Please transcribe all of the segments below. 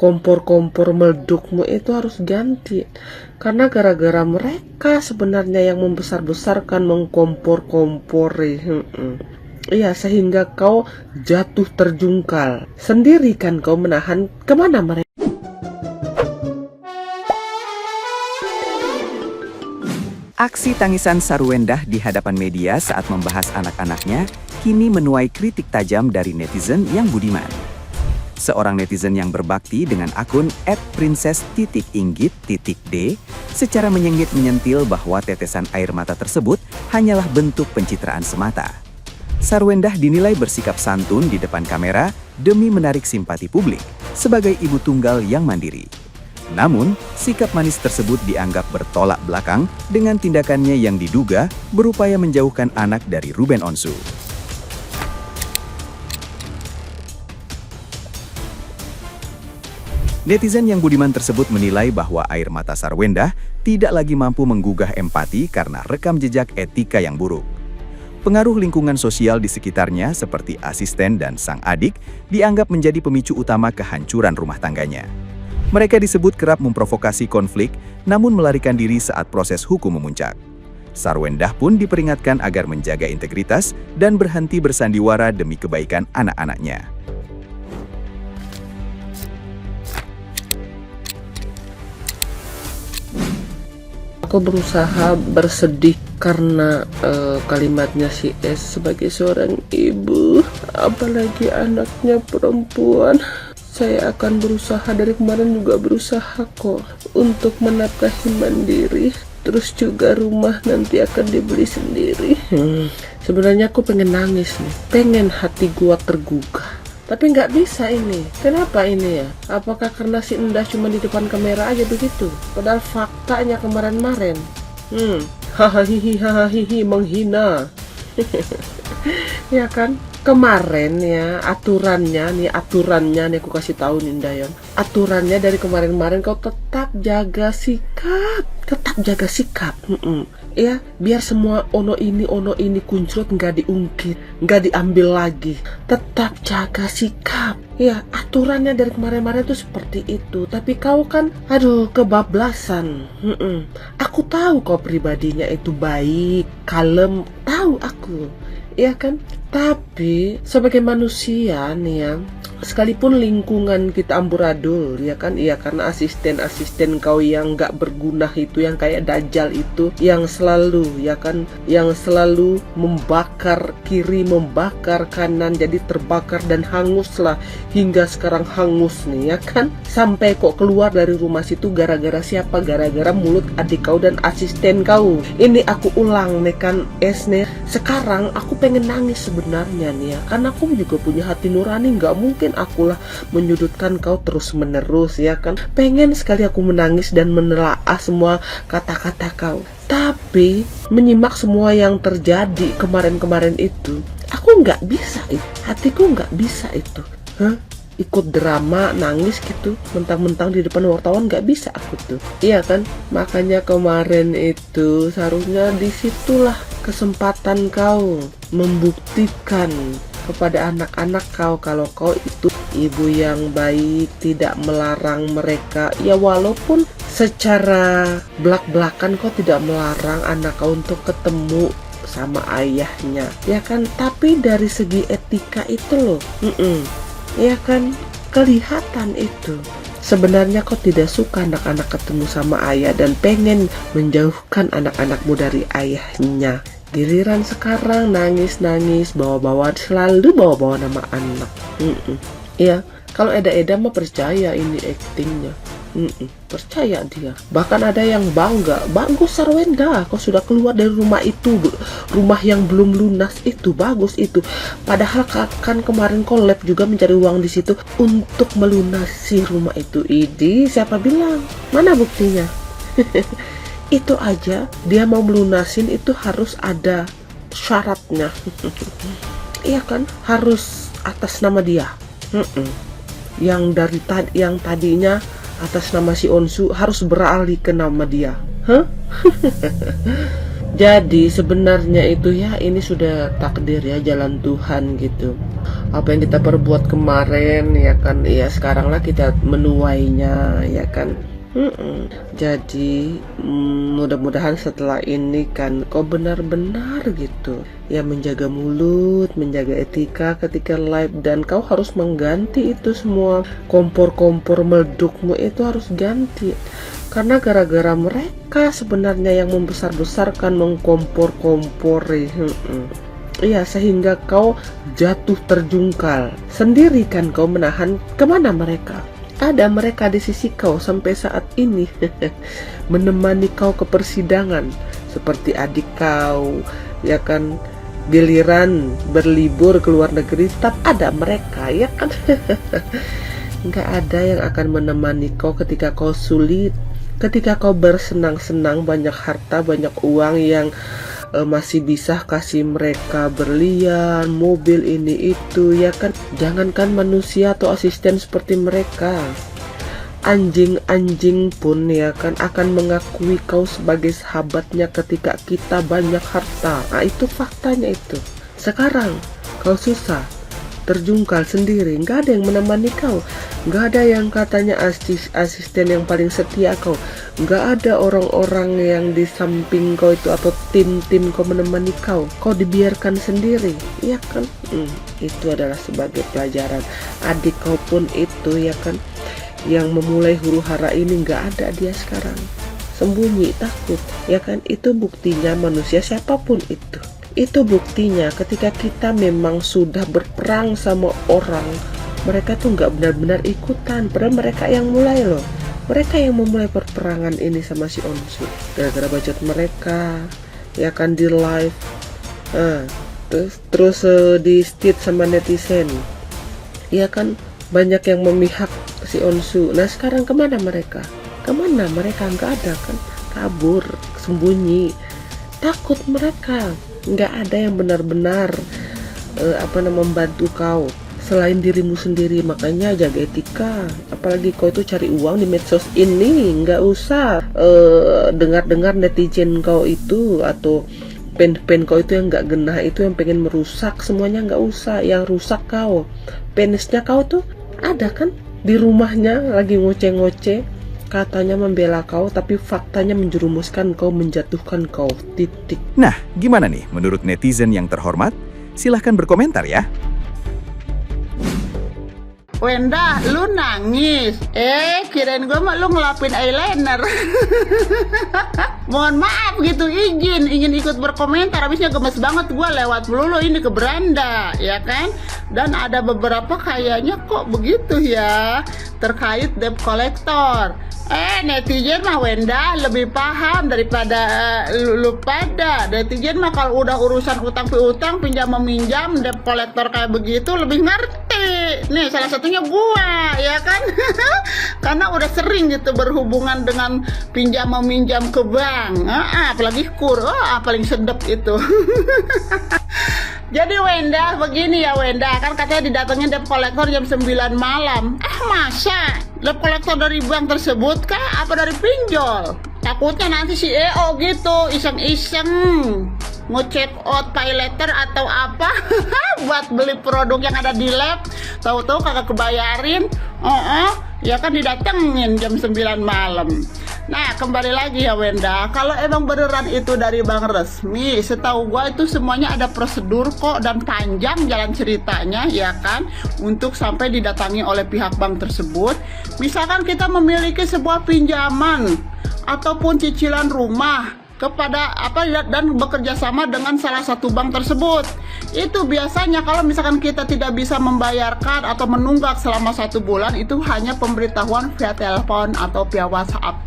kompor-kompor meledukmu itu harus ganti. Karena gara-gara mereka sebenarnya yang membesar-besarkan, mengkompor-kompori. Iya, sehingga kau jatuh terjungkal. Sendiri kan kau menahan kemana mereka. Aksi tangisan Sarwendah di hadapan media saat membahas anak-anaknya kini menuai kritik tajam dari netizen yang budiman. Seorang netizen yang berbakti dengan akun @princess_inggit_d secara menyentil bahwa tetesan air mata tersebut hanyalah bentuk pencitraan semata. Sarwendah dinilai bersikap santun di depan kamera demi menarik simpati publik sebagai ibu tunggal yang mandiri. Namun, sikap manis tersebut dianggap bertolak belakang dengan tindakannya yang diduga berupaya menjauhkan anak dari Ruben Onsu. Netizen yang budiman tersebut menilai bahwa air mata Sarwendah tidak lagi mampu menggugah empati karena rekam jejak etika yang buruk. Pengaruh lingkungan sosial di sekitarnya seperti asisten dan sang adik dianggap menjadi pemicu utama kehancuran rumah tangganya. Mereka disebut kerap memprovokasi konflik, namun melarikan diri saat proses hukum memuncak. Sarwendah pun diperingatkan agar menjaga integritas dan berhenti bersandiwara demi kebaikan anak-anaknya. Aku berusaha bersedih karena kalimatnya si S sebagai seorang ibu, apalagi anaknya perempuan. Saya akan berusaha, dari kemarin juga berusaha kok untuk menafkahi mandiri. Terus juga rumah nanti akan dibeli sendiri. Sebenarnya aku pengen nangis nih, pengen hati gua tergugah. Tapi nggak bisa ini. Kenapa ini ya? Apakah karena si Endah cuma di depan kamera aja begitu? Padahal faktanya kemarin-marin. Hahaha menghina. Ya kan? Kemarin ya, aturannya nih aku kasih tahu nih Dayon. Aturannya dari kemarin-marin kau tetap jaga sikap. Ya, biar semua ono ini kuncrut, nggak diungkit, nggak diambil lagi. Tetap jaga sikap. Ya, aturannya dari kemarin-marin itu seperti itu. Tapi kau kan, aduh, kebablasan. Aku tahu kau pribadinya itu baik, kalem, tahu aku. Ya kan? Tapi sebagai manusia nih ya, sekalipun lingkungan kita amburadul, ya kan, iya, karena asisten kau yang nggak berguna itu, yang kayak dajjal itu, yang selalu, ya kan, yang selalu membakar kiri, membakar kanan, jadi terbakar dan hanguslah hingga sekarang hangus nih, ya kan, sampai kok keluar dari rumah situ gara-gara siapa? Gara-gara mulut adik kau dan asisten kau. Ini aku ulang nih kan, Es nih. Sekarang aku pengen nangis sebenarnya nih ya, karena aku juga punya hati nurani, nggak mungkin akulah menyudutkan kau terus menerus, ya kan. Pengen sekali aku menangis dan menelaah semua kata-kata kau. Tapi menyimak semua yang terjadi kemarin-kemarin itu, aku nggak bisa itu, hatiku nggak bisa itu. Ikut drama, nangis gitu, mentang-mentang di depan wartawan, nggak bisa aku tuh. Iya kan, makanya kemarin itu seharusnya disitulah kesempatan kau membuktikan kepada anak-anak kau kalau kau itu ibu yang baik, tidak melarang mereka. Ya walaupun secara belak-belakan kau tidak melarang anak kau untuk ketemu sama ayahnya, ya kan. Tapi dari segi etika itu loh, ya kan, kelihatan itu. Sebenarnya kau tidak suka anak-anak ketemu sama ayah dan pengen menjauhkan anak-anakmu dari ayahnya. Giliran sekarang nangis-nangis, selalu bawa-bawa nama anak. Ya, kalau Eda mah percaya ini aktingnya. Percaya dia. Bahkan ada yang bangga, bagus Sarwendah, kau sudah keluar dari rumah itu, rumah yang belum lunas itu, bagus itu. Padahal kan kemarin collab juga mencari uang di situ untuk melunasi rumah itu. Idi, siapa bilang? Mana buktinya? Itu aja dia mau melunasin itu harus ada syaratnya. Iya kan, harus atas nama dia. Yang tadinya atas nama si Onsu harus beralih ke nama dia. Jadi sebenarnya itu ya, ini sudah takdir ya, jalan Tuhan gitu. Apa yang kita perbuat kemarin ya kan, ya sekaranglah kita menuainya ya kan. Jadi mudah-mudahan setelah ini kan kau benar-benar gitu ya menjaga mulut, menjaga etika ketika live, dan kau harus mengganti itu semua kompor-kompor meledukmu itu harus ganti, karena gara-gara mereka sebenarnya yang membesar-besarkan, mengkompor-kompori. Iya, sehingga kau jatuh terjungkal sendiri kan, kau menahan kemana mereka. Ada mereka di sisi kau sampai saat ini menemani kau ke persidangan seperti adik kau ya kan, giliran berlibur ke luar negeri tetap ada mereka ya kan. Nggak ada yang akan menemani kau ketika kau sulit, ketika kau bersenang-senang, banyak harta, banyak uang yang masih bisa kasih mereka berlian, mobil ini itu ya kan. Jangankan manusia atau asisten seperti mereka, anjing-anjing pun ya kan akan mengakui kau sebagai sahabatnya ketika kita banyak harta. Nah itu faktanya itu. Sekarang kau susah, terjungkal sendiri, nggak ada yang menemani kau, nggak ada yang katanya asisten yang paling setia kau, nggak ada orang-orang yang di samping kau itu atau tim-tim kau menemani kau dibiarkan sendiri, ya kan. Itu adalah sebagai pelajaran. Adik kau pun itu ya kan, yang memulai huru hara ini nggak ada dia sekarang, sembunyi, takut, ya kan. Itu buktinya manusia siapapun itu buktinya ketika kita memang sudah berperang sama orang, mereka tuh nggak benar-benar ikutan, padahal mereka yang mulai loh. Mereka yang memulai perperangan ini sama si Onsu, gara-gara bacot mereka ya kan di live, terus di state sama netizen ya kan, banyak yang memihak si Onsu. Nah sekarang kemana mereka? Nggak ada kan, kabur, sembunyi, takut mereka. Nggak ada yang benar-benar membantu kau selain dirimu sendiri. Makanya jaga etika, apalagi kau itu cari uang di medsos ini. Nggak usah dengar-dengar netizen kau itu atau pen kau itu yang nggak genah itu yang pengen merusak semuanya. Nggak usah, yang rusak kau, penisnya kau tuh ada kan di rumahnya lagi ngoceh-ngoceh, katanya membela kau, tapi faktanya menjerumuskan kau, menjatuhkan kau, titik. Nah, gimana nih menurut netizen yang terhormat? Silahkan berkomentar ya. Wenda, lu nangis. Kirain gue mah lu ngelapin eyeliner. Mohon maaf gitu, ingin ikut berkomentar. Habisnya gemes banget gue lewat melulu ini ke beranda, ya kan? Dan ada beberapa kayaknya kok begitu ya, terkait debt collector. Netizen mah Wenda lebih paham daripada lu pada. Netizen mah kalau udah urusan utang piutang, pinjam meminjam, debt collector kayak begitu lebih ngerti. Nih salah satunya gua ya kan. Karena udah sering gitu berhubungan dengan pinjam meminjam ke bank. Apalagi kur, paling sedep itu. Jadi Wenda begini ya Wenda, kan katanya didatengin debt collector jam 9 malam. Masa debt collector dari bank tersebut kah? Apa dari pinjol? Takutnya nanti si EO gitu iseng-iseng nge-check out pay letter atau apa buat beli produk yang ada di lab, tahu-tahu kagak kebayarin. Ya kan didatengin jam 9 malam. Nah kembali lagi ya Wenda, kalau emang beneran itu dari bank resmi, setahu gua itu semuanya ada prosedur kok, dan panjang jalan ceritanya ya kan, untuk sampai didatangi oleh pihak bank tersebut. Misalkan kita memiliki sebuah pinjaman ataupun cicilan rumah kepada dan bekerja sama dengan salah satu bank tersebut, itu biasanya kalau misalkan kita tidak bisa membayarkan atau menunggak selama 1 bulan, itu hanya pemberitahuan via telepon atau via WhatsApp,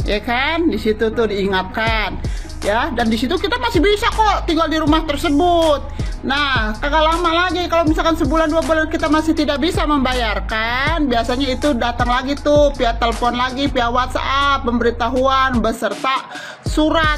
ya kan. Di situ tuh diingatkan ya, dan di situ kita masih bisa kok tinggal di rumah tersebut. Nah kagak lama lagi, kalau misalkan sebulan 2 bulan kita masih tidak bisa membayarkan, biasanya itu datang lagi tuh via telepon lagi, via WhatsApp, pemberitahuan beserta surat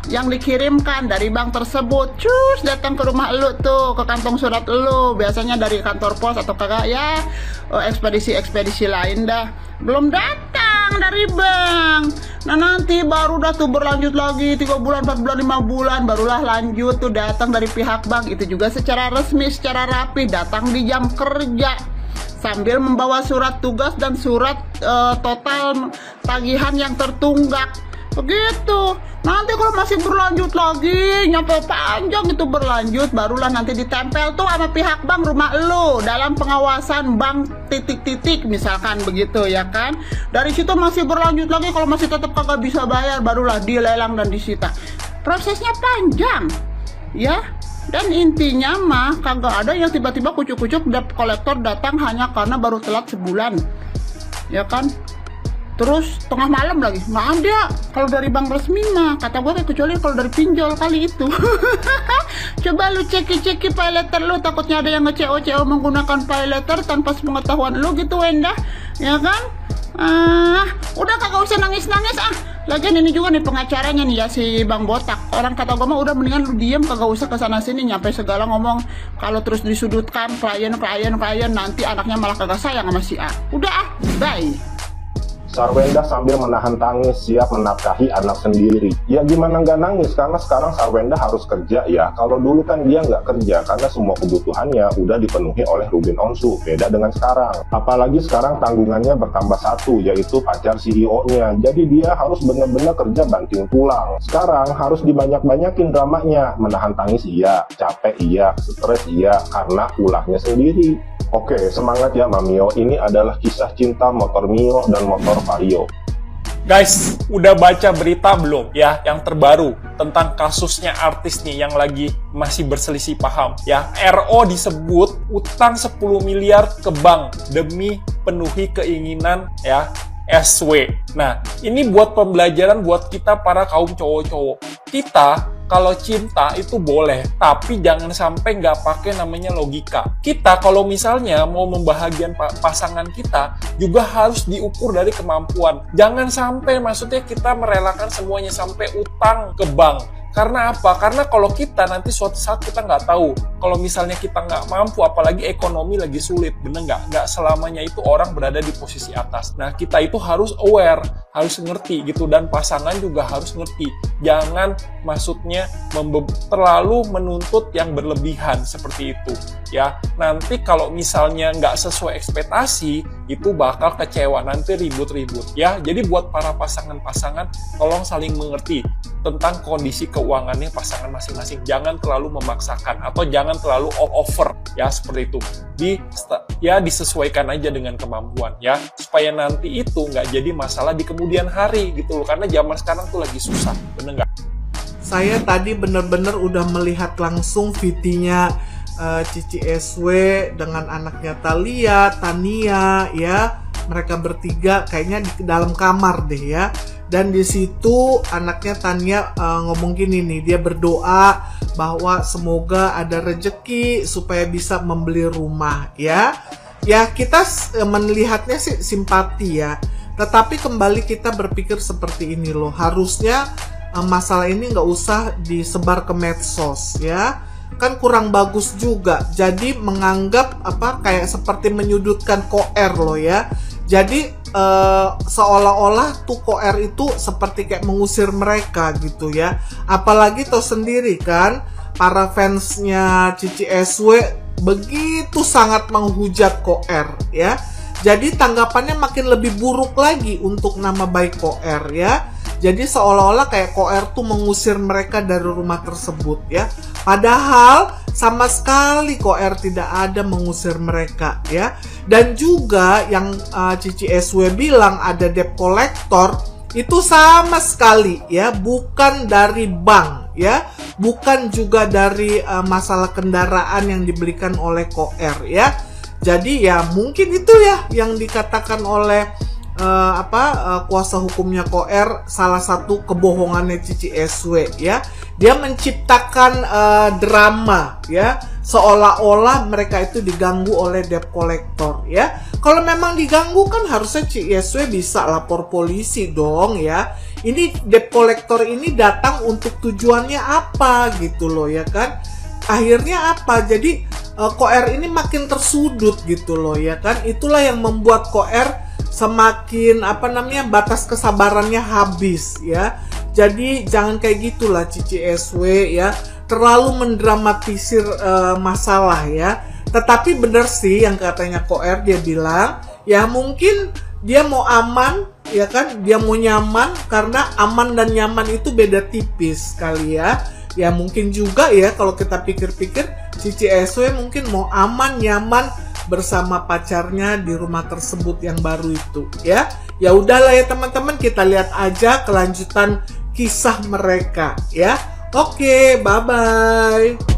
yang dikirimkan dari bank tersebut. Cus datang ke rumah lu tuh, ke kantong surat lu, biasanya dari kantor pos atau kagak ya ekspedisi lain dah. Belum datang dari bank. Nah nanti baru dah tuh berlanjut lagi 3 bulan, 4 bulan, 5 bulan, barulah lanjut tuh datang dari pihak bank. Itu juga secara resmi, secara rapi, datang di jam kerja sambil membawa surat tugas dan surat total tagihan yang tertunggak. Begitu. Nanti kalau masih berlanjut lagi, nyampe panjang itu berlanjut, barulah nanti ditempel tuh sama pihak bank rumah lo dalam pengawasan bank titik-titik misalkan begitu ya kan. Dari situ masih berlanjut lagi, kalau masih tetap kagak bisa bayar, barulah dilelang dan disita. Prosesnya panjang ya. Dan intinya mah kagak ada yang tiba-tiba kucuk-kucuk debt kolektor datang hanya karena baru telat sebulan ya kan. Terus tengah malam lagi, nggak ada. Kalau dari bank resmi mah, kata gue kecuali kalau dari pinjol kali itu. Coba lu ceki-ceki pay letter lu, takutnya ada yang nge-CO menggunakan pay letter tanpa sepengetahuan lu gitu Wenda, ya kan? Udah kagak usah nangis-nangis Lagian ini juga nih pengacaranya nih ya si Bang Botak. Orang kata gue mah udah mendingan lu diem, kagak usah kesana sini nyampe segala ngomong. Kalau terus disudutkan klien nanti anaknya malah kagak sayang sama si A. Udah bye. Sarwenda sambil menahan tangis siap menafkahi anak sendiri. Ya gimana nggak nangis, karena sekarang Sarwenda harus kerja ya. Kalau dulu kan dia nggak kerja karena semua kebutuhannya udah dipenuhi oleh Ruben Onsu. Beda dengan sekarang. Apalagi sekarang tanggungannya bertambah satu, yaitu pacar CEO-nya. Jadi dia harus benar-benar kerja banting tulang. Sekarang harus dibanyak-banyakin dramanya. Menahan tangis iya, capek iya, stres iya, karena ulahnya sendiri. Oke, semangat ya Mamio. Ini adalah kisah cinta motor Mio dan motor Vario. Guys, udah baca berita belum ya yang terbaru tentang kasusnya artis nih yang lagi masih berselisih paham ya. RO disebut utang 10 miliar ke bank demi penuhi keinginan ya SW. Nah, ini buat pembelajaran buat kita para kaum cowok-cowok. Kita kalau cinta itu boleh, tapi jangan sampai nggak pakai namanya logika. Kita kalau misalnya mau membahagiakan pasangan kita, juga harus diukur dari kemampuan. Jangan sampai maksudnya kita merelakan semuanya sampai utang ke bank. Karena apa? Karena kalau kita nanti suatu saat kita nggak tahu. Kalau misalnya kita nggak mampu, apalagi ekonomi lagi sulit, bener nggak? Nggak selamanya itu orang berada di posisi atas. Nah, kita itu harus aware, harus ngerti gitu. Dan pasangan juga harus ngerti. Jangan maksudnya terlalu menuntut yang berlebihan seperti itu. Ya, nanti kalau misalnya nggak sesuai ekspektasi, itu bakal kecewa, nanti ribut-ribut. Ya, jadi buat para pasangan-pasangan, tolong saling mengerti tentang kondisi keuangannya pasangan masing-masing. Jangan terlalu memaksakan atau jangan terlalu over ya seperti itu. Disesuaikan aja dengan kemampuan ya, supaya nanti itu nggak jadi masalah di kemudian hari gitu loh. Karena zaman sekarang tuh lagi susah, bener nggak? Saya tadi bener-bener udah melihat langsung VT-nya Cici SW dengan anaknya Tania ya. Mereka bertiga kayaknya di dalam kamar deh ya. Dan di situ anaknya Tania ngomong gini nih, dia berdoa bahwa semoga ada rezeki supaya bisa membeli rumah ya. Ya kita melihatnya sih simpati ya. Tetapi kembali kita berpikir seperti ini loh, harusnya masalah ini nggak usah disebar ke medsos ya. Kan kurang bagus juga. Jadi menganggap kayak seperti menyudutkan Koer loh ya. Jadi seolah-olah tuh Koer itu seperti kayak mengusir mereka gitu ya. Apalagi tau sendiri kan, para fansnya Cici SW begitu sangat menghujat Koer ya. Jadi tanggapannya makin lebih buruk lagi untuk nama baik Koer ya. Jadi seolah-olah kayak Koer tuh mengusir mereka dari rumah tersebut ya. Padahal sama sekali Koer tidak ada mengusir mereka ya. Dan juga yang Cici SW bilang ada debt collector itu sama sekali ya, bukan dari bank ya, bukan juga dari masalah kendaraan yang dibelikan oleh Koer ya. Jadi ya mungkin itu ya yang dikatakan oleh kuasa hukumnya Koer, salah satu kebohongannya Cici SW ya. Dia menciptakan drama ya, seolah-olah mereka itu diganggu oleh debt collector ya. Kalau memang diganggu kan harusnya Cici SW bisa lapor polisi dong ya. Ini debt collector ini datang untuk tujuannya apa gitu loh ya kan. Akhirnya apa? Jadi Koer ini makin tersudut gitu loh ya kan. Itulah yang membuat Koer semakin batas kesabarannya habis ya. Jadi jangan kayak gitulah Cici SW ya, terlalu mendramatisir masalah ya. Tetapi benar sih yang katanya Koer, dia bilang ya mungkin dia mau aman ya kan, dia mau nyaman, karena aman dan nyaman itu beda tipis kali ya. Ya mungkin juga ya kalau kita pikir-pikir Cici SW mungkin mau aman nyaman bersama pacarnya di rumah tersebut yang baru itu ya. Ya udahlah ya teman-teman, kita lihat aja kelanjutan kisah mereka ya. Oke, bye bye.